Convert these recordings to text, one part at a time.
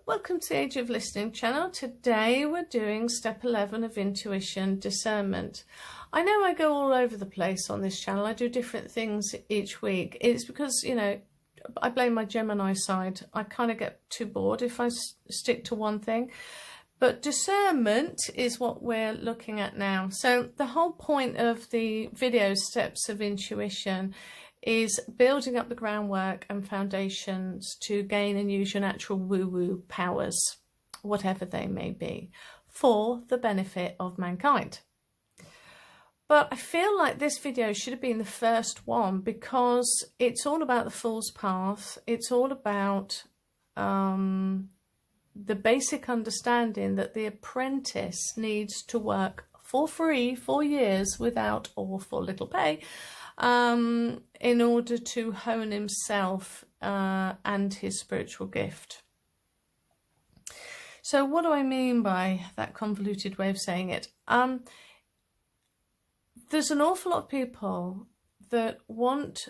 Welcome to the Age of Listening channel. Today we're doing step 11 of intuition discernment. I know I go all over the place on this channel. I do different things each week. It's because, you know, I blame my Gemini side. I kind of get too bored if I stick to one thing. But discernment is what we're looking at now. So the whole point of the video steps of intuition is building up the groundwork and foundations to gain and use your natural woo-woo powers, whatever they may be, for the benefit of mankind. But I feel like this video should have been the first one because it's all about the fool's path. It's all about the basic understanding that the apprentice needs to work for free for years without or for little pay in order to hone himself and his spiritual gift. So what do I mean by that convoluted way of saying it? There's an awful lot of people that want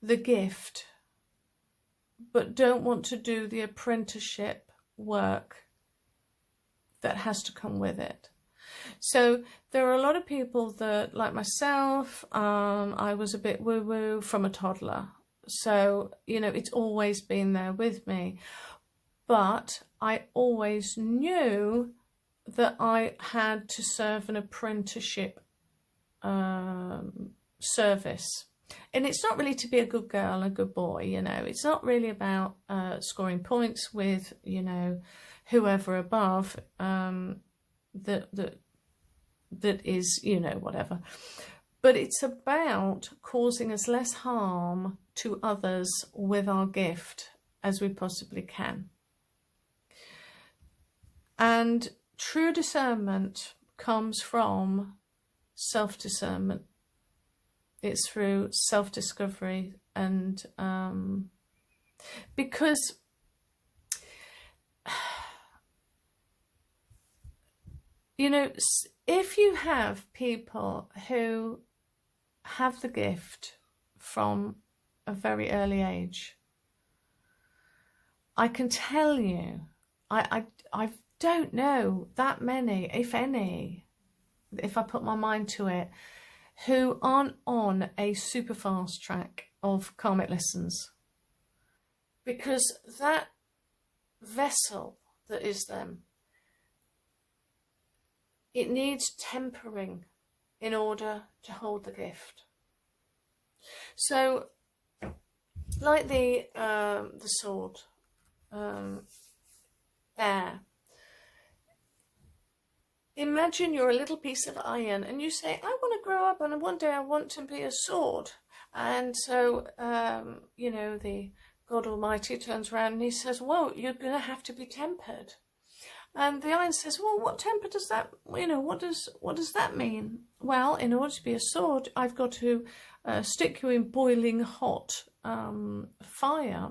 the gift but don't want to do the apprenticeship work that has to come with it. So there are a lot of people that, like myself, I was a bit woo-woo from a toddler. So, you know, it's always been there with me. But I always knew that I had to serve an apprenticeship service. And it's not really to be a good girl, a good boy, you know. It's not really about scoring points with, you know, whoever above that is, you know, whatever. But it's about causing as less harm to others with our gift as we possibly can. And true discernment comes from self-discernment. It's through self-discovery, and because you know, if you have people who have the gift from a very early age, I can tell you, I don't know that many, if any, if I put my mind to it, who aren't on a super fast track of karmic lessons, because that vessel that is them, it needs tempering in order to hold the gift. So, like the sword bear. Imagine you're a little piece of iron and you say, I want to grow up and one day I want to be a sword. And so, you know, the God Almighty turns around and he says, well, you're going to have to be tempered. And the iron says, well, what temper does that, you know, what does that mean? Well, in order to be a sword, I've got to stick you in boiling hot fire,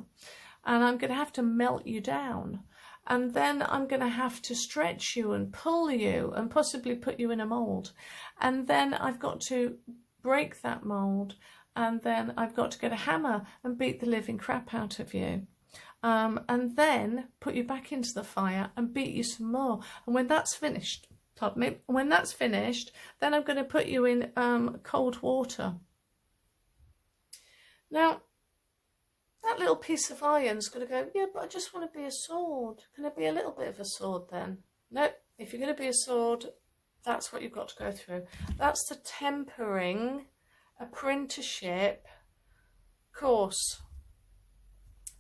and I'm going to have to melt you down. And then I'm going to have to stretch you and pull you and possibly put you in a mould. And then I've got to break that mould. And then I've got to get a hammer and beat the living crap out of you. And then put you back into the fire and beat you some more. And when that's finished, pardon me, when that's finished, then I'm going to put you in cold water. Now, that little piece of iron's going to go, yeah, but I just want to be a sword. Can I be a little bit of a sword then? No, if you're going to be a sword, that's what you've got to go through. That's the tempering apprenticeship course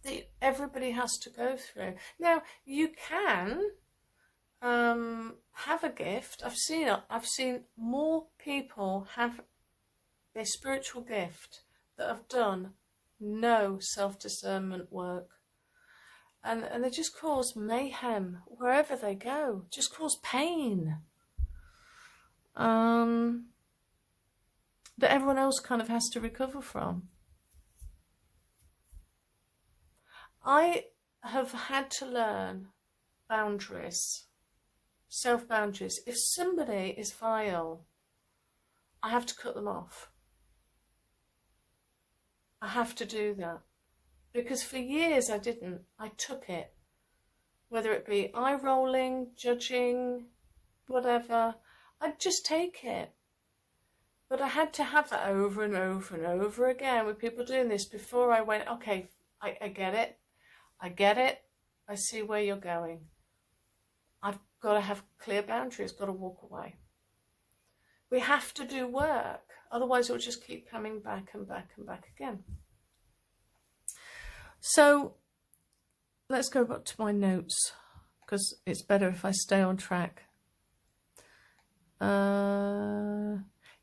that everybody has to go through. Now, you can have a gift. I've seen more people have their spiritual gift that have done no self-discernment work, and they just cause mayhem wherever they go, just cause pain that everyone else kind of has to recover from. I have had to learn boundaries, self-boundaries. If somebody is vile, I have to cut them off. I have to do that. Because for years I didn't. I took it. whether it be eye rolling, judging, whatever, I'd just take it. But I had to have that over and over and over again with people doing this before I went, okay, I get it. I get it. I see where you're going. I've got to have clear boundaries, got to walk away. We have to do work. Otherwise, it will just keep coming back and back and back again. So let's go back to my notes, because it's better if I stay on track.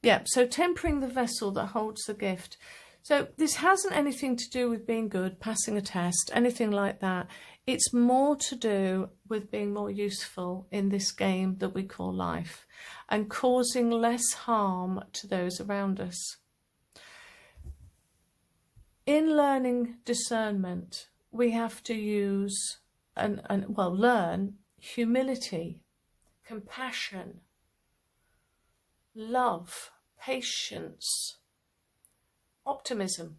Yeah, so tempering the vessel that holds the gift. So this hasn't anything to do with being good, passing a test, anything like that. It's more to do with being more useful in this game that we call life and causing less harm to those around us. In learning discernment, we have to use learn humility, compassion, love, patience, optimism,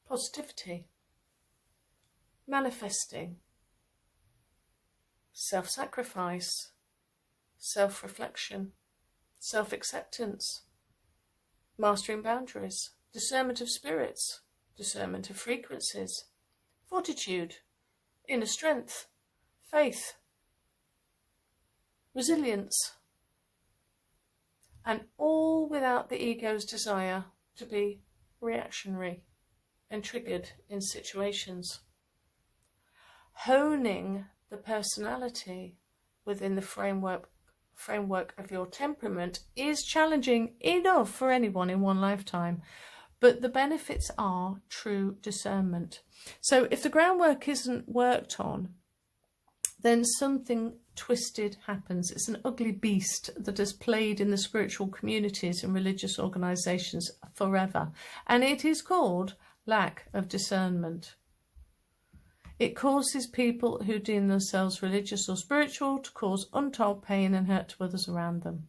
positivity, manifesting, self-sacrifice, self-reflection, self-acceptance, mastering boundaries, discernment of spirits, discernment of frequencies, fortitude, inner strength, faith, resilience, and all without the ego's desire to be reactionary and triggered in situations. Honing the personality within the framework of your temperament is challenging enough for anyone in one lifetime, but the benefits are true discernment. So if the groundwork isn't worked on, then something twisted happens. It's an ugly beast that has played in the spiritual communities and religious organisations forever, and it is called lack of discernment. It causes people who deem themselves religious or spiritual to cause untold pain and hurt to others around them.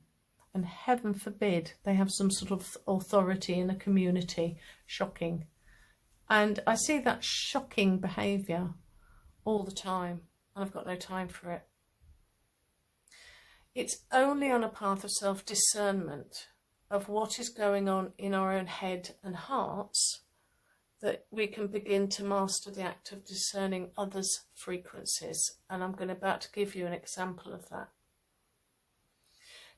And heaven forbid they have some sort of authority in a community. Shocking. And I see that shocking behaviour all the time, and I've got no time for it. It's only on a path of self-discernment of what is going on in our own head and hearts that we can begin to master the act of discerning others' frequencies. And I'm about to give you an example of that.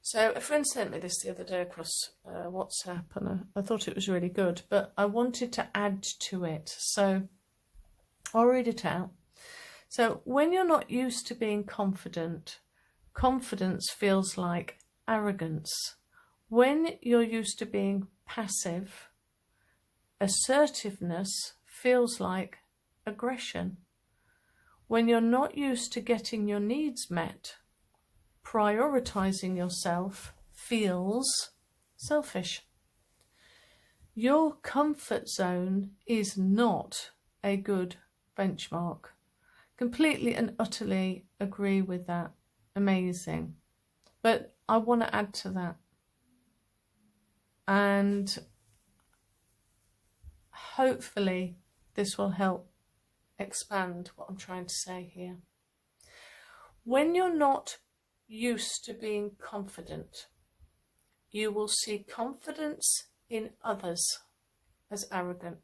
So a friend sent me this the other day across WhatsApp, and I thought it was really good, but I wanted to add to it. So I'll read it out. So when you're not used to being confident, confidence feels like arrogance. When you're used to being passive, assertiveness feels like aggression. When you're not used to getting your needs met, prioritizing yourself feels selfish. Your comfort zone is not a good benchmark. Completely and utterly agree with that. Amazing. But I want to add to that. And hopefully this will help expand what I'm trying to say here. When you're not used to being confident, you will see confidence in others as arrogant.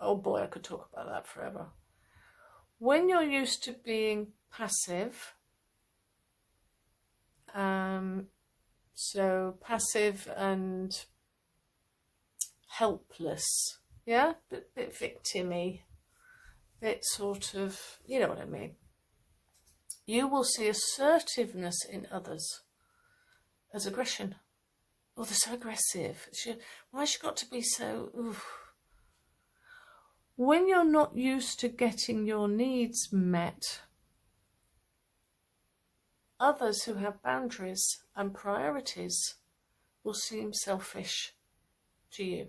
Oh boy, I could talk about that forever. When you're used to being passive, so passive and helpless, yeah, bit victim-y, bit sort of, you know what I mean. You will see assertiveness in others as aggression. Oh, they're so aggressive. Why has she got to be so... Oof. When you're not used to getting your needs met, others who have boundaries and priorities will seem selfish to you.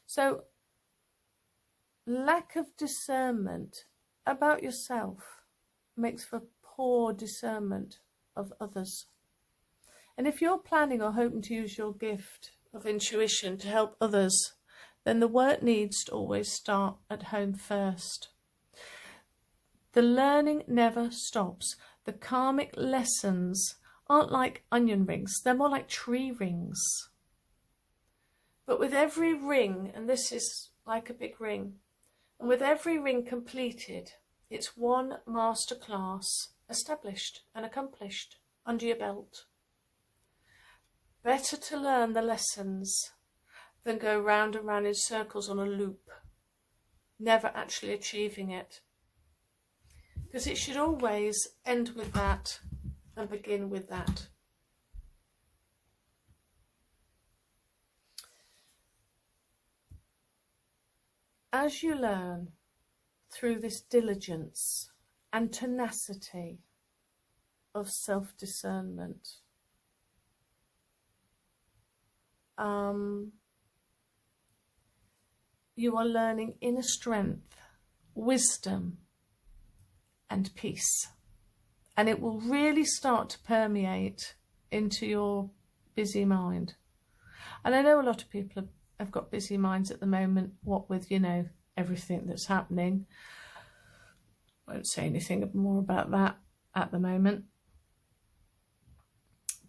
So, lack of discernment about yourself makes for poor discernment of others. And if you're planning or hoping to use your gift of intuition to help others, then the work needs to always start at home first. The learning never stops. The karmic lessons aren't like onion rings, they're more like tree rings. But with every ring, and this is like a big ring, and with every ring completed, it's one masterclass established and accomplished under your belt. Better to learn the lessons than go round and round in circles on a loop, never actually achieving it. Because it should always end with that and begin with that. As you learn through this diligence and tenacity of self-discernment, you are learning inner strength, wisdom, and peace. And it will really start to permeate into your busy mind. And I know a lot of people have got busy minds at the moment, what with, you know, everything that's happening. I won't say anything more about that at the moment.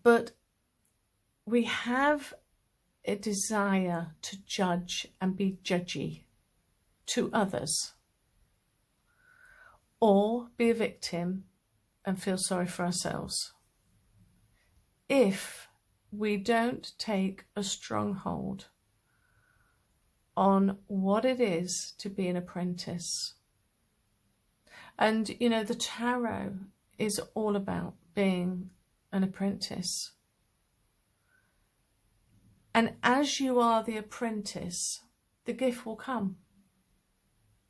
But we have a desire to judge and be judgy to others, or be a victim and feel sorry for ourselves, if we don't take a strong hold on what it is to be an apprentice. And, you know, the tarot is all about being an apprentice. And as you are the apprentice, the gift will come.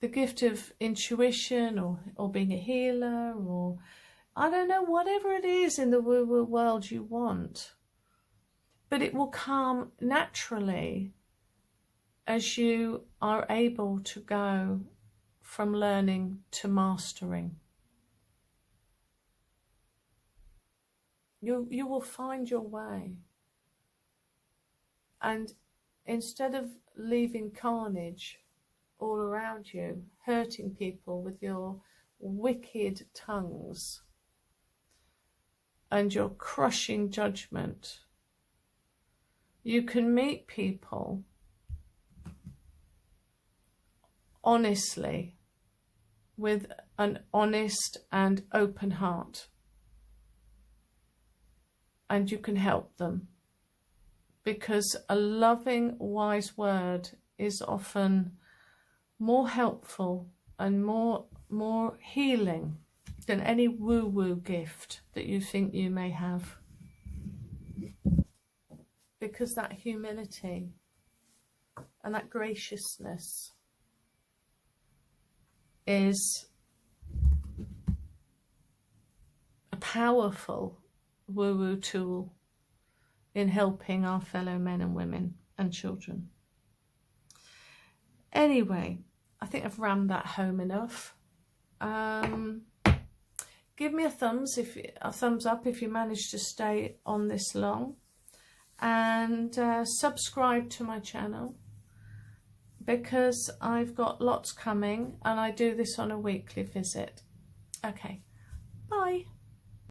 The gift of intuition, or being a healer, or I don't know, whatever it is in the woo-woo world you want. But it will come naturally as you are able to go from learning to mastering. You will find your way. And instead of leaving carnage all around you, hurting people with your wicked tongues and your crushing judgment, you can meet people honestly, with an honest and open heart, and you can help them, because a loving, wise word is often more helpful and more healing than any woo-woo gift that you think you may have. Because that humility and that graciousness is a powerful woo-woo tool in helping our fellow men and women and children. Anyway, I think I've rammed that home enough. Give me a thumbs up if you managed to stay on this long, and subscribe to my channel, because I've got lots coming and I do this on a weekly visit. Okay, bye.